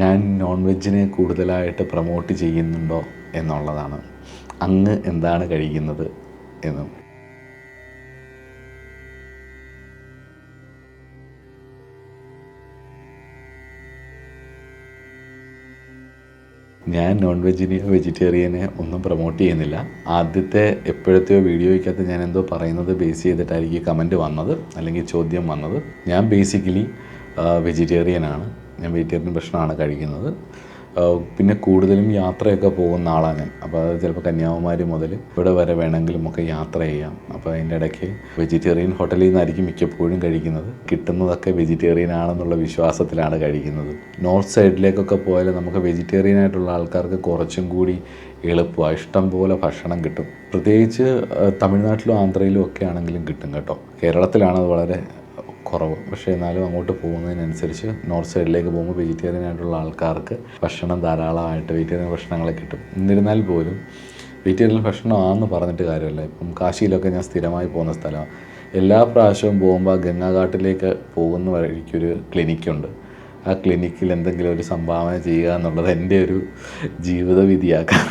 ഞാൻ നോൺ വെജിനെ കൂടുതലായിട്ട് പ്രൊമോട്ട് ചെയ്യുന്നുണ്ടോ എന്നുള്ളതാണ്. അങ്ങ് എന്താണ് കഴിക്കുന്നത് എന്നും. ഞാൻ നോൺ വെജിനെയോ വെജിറ്റേറിയനെ ഒന്നും പ്രൊമോട്ട് ചെയ്യുന്നില്ല. ആദ്യത്തെ എപ്പോഴത്തെയോ വീഡിയോയ്ക്കകത്ത് ഞാൻ എന്തോ പറയുന്നത് ബേസ് ചെയ്തിട്ടായിരിക്കും കമൻറ്റ് വന്നത്, അല്ലെങ്കിൽ ചോദ്യം വന്നത്. ഞാൻ ബേസിക്കലി വെജിറ്റേറിയനാണ്. ഞാൻ വെജിറ്റേറിയൻ ഭക്ഷണമാണ് കഴിക്കുന്നത്. പിന്നെ കൂടുതലും യാത്രയൊക്കെ പോകുന്ന ആളാണ് ഞാൻ. അപ്പോൾ അത് ചിലപ്പോൾ കന്യാകുമാരി മുതൽ ഇവിടെ വരെ വേണമെങ്കിലും ഒക്കെ യാത്ര ചെയ്യാം. അപ്പോൾ അതിൻ്റെ ഇടയ്ക്ക് വെജിറ്റേറിയൻ ഹോട്ടലിൽ നിന്നായിരിക്കും മിക്കപ്പോഴും കഴിക്കുന്നത്. കിട്ടുന്നതൊക്കെ വെജിറ്റേറിയൻ ആണെന്നുള്ള വിശ്വാസത്തിലാണ് കഴിക്കുന്നത്. നോർത്ത് സൈഡിലേക്കൊക്കെ പോയാൽ നമുക്ക് വെജിറ്റേറിയൻ ആയിട്ടുള്ള ആൾക്കാർക്ക് കുറച്ചും കൂടി എളുപ്പമാണ്. ഇഷ്ടം പോലെ ഭക്ഷണം കിട്ടും. പ്രത്യേകിച്ച് തമിഴ്നാട്ടിലും ആന്ധ്രയിലും ഒക്കെ ആണെങ്കിലും കിട്ടും കേട്ടോ. കേരളത്തിലാണത് വളരെ കുറവ്. പക്ഷേ എന്നാലും അങ്ങോട്ട് പോകുന്നതിനനുസരിച്ച് നോർത്ത് സൈഡിലേക്ക് പോകുമ്പോൾ വെജിറ്റേറിയൻ ആയിട്ടുള്ള ആൾക്കാർക്ക് ഭക്ഷണം ധാരാളമായിട്ട് വെജിറ്റേറിയൻ ഭക്ഷണങ്ങൾ കിട്ടും. എന്നിരുന്നാൽ പോലും വെജിറ്റേറിയൻ ഭക്ഷണമാണെന്ന് പറഞ്ഞിട്ട് കാര്യമല്ല. ഇപ്പം കാശിയിലൊക്കെ ഞാൻ സ്ഥിരമായി പോകുന്ന സ്ഥലമാണ്. എല്ലാ പ്രാവശ്യവും പോകുമ്പോൾ ഗംഗാഘാട്ടിലേക്ക് പോകുന്ന വഴിക്കൊരു ക്ലിനിക്കുണ്ട്. ആ ക്ലിനിക്കിൽ എന്തെങ്കിലും ഒരു സംഭാവന ചെയ്യുക എന്നുള്ളത് എൻ്റെ ഒരു ജീവിത വിധിയാക്കാം.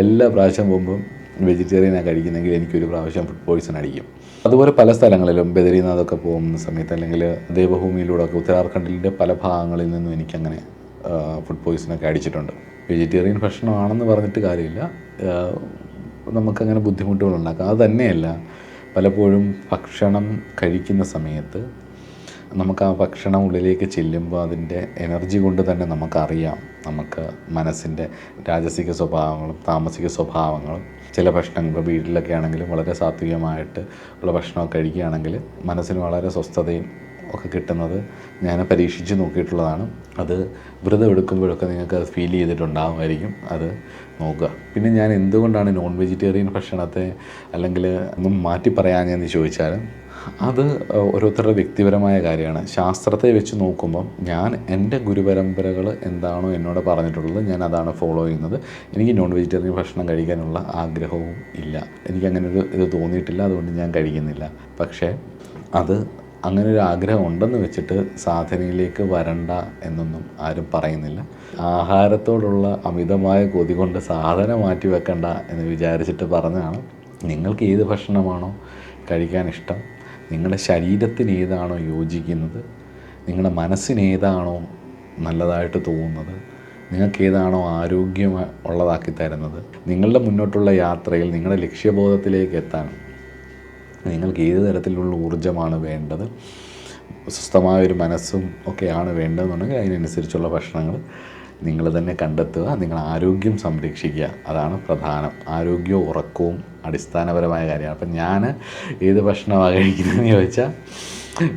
എല്ലാ പ്രാവശ്യം പോകുമ്പം വെജിറ്റേറിയനാണ് കഴിക്കുന്നെങ്കിൽ എനിക്കൊരു പ്രാവശ്യം ഫുഡ് പോയ്സൺ അടിക്കും. അതുപോലെ പല സ്ഥലങ്ങളിലും ബദരീനാഥൊക്കെ പോകുന്ന സമയത്ത്, അല്ലെങ്കിൽ ദേവഭൂമിയിലൂടെ ഒക്കെ ഉത്തരാഖണ്ഡിൻ്റെ പല ഭാഗങ്ങളിൽ നിന്നും എനിക്കങ്ങനെ ഫുഡ് പോയ്സണൊക്കെ അടിച്ചിട്ടുണ്ട്. വെജിറ്റേറിയൻ ഭക്ഷണമാണെന്ന് പറഞ്ഞിട്ട് കാര്യമില്ല, നമുക്കങ്ങനെ ബുദ്ധിമുട്ടുകളുണ്ടാക്കാം. അത് തന്നെയല്ല, പലപ്പോഴും ഭക്ഷണം കഴിക്കുന്ന സമയത്ത് നമുക്ക് ആ ഭക്ഷണം ഉള്ളിലേക്ക് ചെല്ലുമ്പോൾ അതിൻ്റെ എനർജി കൊണ്ട് തന്നെ നമുക്കറിയാം നമുക്ക് മനസ്സിൻ്റെ രാജസിക സ്വഭാവങ്ങളും താമസിക സ്വഭാവങ്ങളും. ചില ഭക്ഷണങ്ങൾ വീട്ടിലൊക്കെ ആണെങ്കിലും വളരെ സാത്വികമായിട്ട് ഉള്ള ഭക്ഷണമൊക്കെ കഴിക്കുകയാണെങ്കിൽ മനസ്സിന് വളരെ സ്വസ്ഥതയും ഒക്കെ കിട്ടുന്നത് ഞാൻ പരീക്ഷിച്ച് നോക്കിയിട്ടുള്ളതാണ്. അത് വ്രതം എടുക്കുമ്പോഴൊക്കെ നിങ്ങൾക്ക് അത് ഫീൽ ചെയ്തിട്ടുണ്ടാകുമായിരിക്കും. അത് നോക്കുക. പിന്നെ ഞാൻ എന്തുകൊണ്ടാണ് നോൺ വെജിറ്റേറിയൻ ഭക്ഷണത്തെ അല്ലെങ്കിൽ ഒന്നും മാറ്റി പറയാഞ്ഞെന്ന് ചോദിച്ചാൽ, അത് ഓരോരുത്തരുടെ വ്യക്തിപരമായ കാര്യമാണ്. ശാസ്ത്രത്തെ വെച്ച് നോക്കുമ്പം ഞാൻ എൻ്റെ ഗുരുപരമ്പരകൾ എന്താണോ എന്നോട് പറഞ്ഞിട്ടുള്ളത് ഞാൻ അതാണ് ഫോളോ ചെയ്യുന്നത്. എനിക്ക് നോൺ വെജിറ്റേറിയൻ ഭക്ഷണം കഴിക്കാനുള്ള ആഗ്രഹവും ഇല്ല. എനിക്കങ്ങനൊരു ഇത് തോന്നിയിട്ടില്ല, അതുകൊണ്ട് ഞാൻ കഴിക്കുന്നില്ല. പക്ഷേ അത് അങ്ങനെ ഒരു ആഗ്രഹം ഉണ്ടെന്ന് വെച്ചിട്ട് സാധനയിലേക്ക് വരണ്ട എന്നൊന്നും ആരും പറയുന്നില്ല. ആഹാരത്തോടുള്ള അമിതമായ കൊതി കൊണ്ട് സാധന മാറ്റി വെക്കണ്ട എന്ന് വിചാരിച്ചിട്ട് പറഞ്ഞതാണ്. നിങ്ങൾക്ക് ഏത് ഭക്ഷണമാണോ കഴിക്കാൻ ഇഷ്ടം, നിങ്ങളുടെ ശരീരത്തിന് ഏതാണോ യോജിക്കുന്നത്, നിങ്ങളുടെ മനസ്സിന് ഏതാണോ നല്ലതായിട്ട് തോന്നുന്നത്, നിങ്ങൾക്ക് ഏതാണോ ആരോഗ്യം ഉള്ളതാക്കി തരുന്നത്, നിങ്ങളുടെ മുന്നോട്ടുള്ള യാത്രയിൽ നിങ്ങളുടെ ലക്ഷ്യബോധത്തിലേക്ക് എത്താൻ നിങ്ങൾക്ക് ഏത് തരത്തിലുള്ള ഊർജ്ജമാണ് വേണ്ടത്, സ്വസ്ഥമായൊരു മനസ്സും ഒക്കെയാണ് വേണ്ടതെന്നുണ്ടെങ്കിൽ അതിനനുസരിച്ചുള്ള ഭക്ഷണങ്ങൾ നിങ്ങൾ തന്നെ കണ്ടെത്തുക. നിങ്ങൾ ആരോഗ്യം സംരക്ഷിക്കുക, അതാണ് പ്രധാനം. ആരോഗ്യവും ഉറക്കവും അടിസ്ഥാനപരമായ കാര്യമാണ്. അപ്പം ഞാൻ ഏത് ഭക്ഷണമാണ് കഴിക്കുന്നതെന്ന് ചോദിച്ചാൽ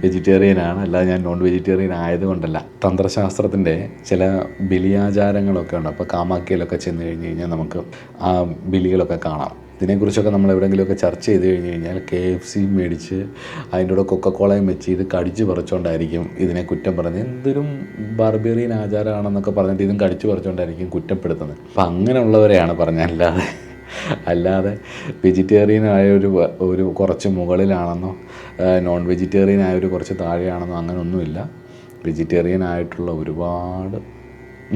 വെജിറ്റേറിയനാണ്. അല്ലാതെ ഞാൻ നോൺ വെജിറ്റേറിയൻ ആയതുകൊണ്ടല്ല. തന്ത്രശാസ്ത്രത്തിൻ്റെ ചില ബലിയാചാരങ്ങളൊക്കെ ഉണ്ട്. അപ്പോൾ കാമാക്കിയിലൊക്കെ ചെന്ന് കഴിഞ്ഞ് കഴിഞ്ഞാൽ നമുക്ക് ആ ബലികളൊക്കെ കാണാം. ഇതിനെക്കുറിച്ചൊക്കെ നമ്മൾ എവിടെയെങ്കിലുമൊക്കെ ചർച്ച ചെയ്ത് കഴിഞ്ഞ് കഴിഞ്ഞാൽ KFC മേടിച്ച് അതിൻ്റെ കൂടെ കൊക്കക്കോളയും വെച്ച് ഇത് കടിച്ച് പറിച്ചുകൊണ്ടായിരിക്കും ഇതിനെ കുറ്റം പറഞ്ഞ്, എന്തൊരു ബാർബേറിയൻ ആചാരമാണെന്നൊക്കെ പറഞ്ഞിട്ട് ഇതും കടിച്ച് പറിച്ചുകൊണ്ടായിരിക്കും കുറ്റപ്പെടുത്തുന്നത്. അപ്പം അങ്ങനെയുള്ളവരെയാണ് പറഞ്ഞത്. അല്ലാതെ വെജിറ്റേറിയനായ ഒരു കുറച്ച് മുകളിലാണെന്നോ നോൺ വെജിറ്റേറിയൻ ആയ ഒരു കുറച്ച് താഴെയാണെന്നോ അങ്ങനെയൊന്നുമില്ല. വെജിറ്റേറിയൻ ആയിട്ടുള്ള ഒരുപാട്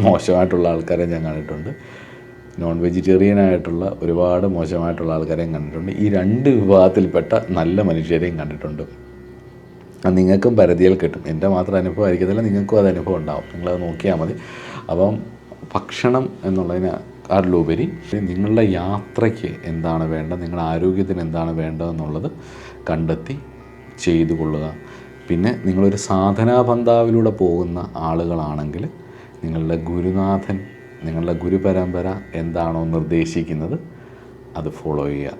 മോശമായിട്ടുള്ള ആൾക്കാരെ ഞാൻ കണ്ടിട്ടുണ്ട്. നോൺ വെജിറ്റേറിയൻ ആയിട്ടുള്ള ഒരുപാട് മോശമായിട്ടുള്ള ആൾക്കാരെയും കണ്ടിട്ടുണ്ട്. ഈ രണ്ട് വിഭാഗത്തിൽപ്പെട്ട നല്ല മനുഷ്യരെയും കണ്ടിട്ടുണ്ട്. അത് നിങ്ങൾക്കും പരിധിയിൽ കിട്ടും. എൻ്റെ മാത്രം അനുഭവം ആയിരിക്കത്തില്ല, നിങ്ങൾക്കും അത് അനുഭവം ഉണ്ടാവും. നിങ്ങളത് നോക്കിയാൽ മതി. അപ്പം ഭക്ഷണം എന്നുള്ളതിനെക്കാട്ടിലുപരി നിങ്ങളുടെ യാത്രയ്ക്ക് എന്താണ് വേണ്ടത്, നിങ്ങളുടെ ആരോഗ്യത്തിന് എന്താണ് വേണ്ടതെന്നുള്ളത് കണ്ടെത്തി ചെയ്തു കൊള്ളുക. പിന്നെ നിങ്ങളൊരു സാധനാപന്ഥാവിലൂടെ പോകുന്ന ആളുകളാണെങ്കിൽ നിങ്ങളുടെ ഗുരുനാഥൻ, നിങ്ങളുടെ ഗുരുപരമ്പര എന്താണോ നിർദ്ദേശിക്കുന്നത് അത് ഫോളോ ചെയ്യുക.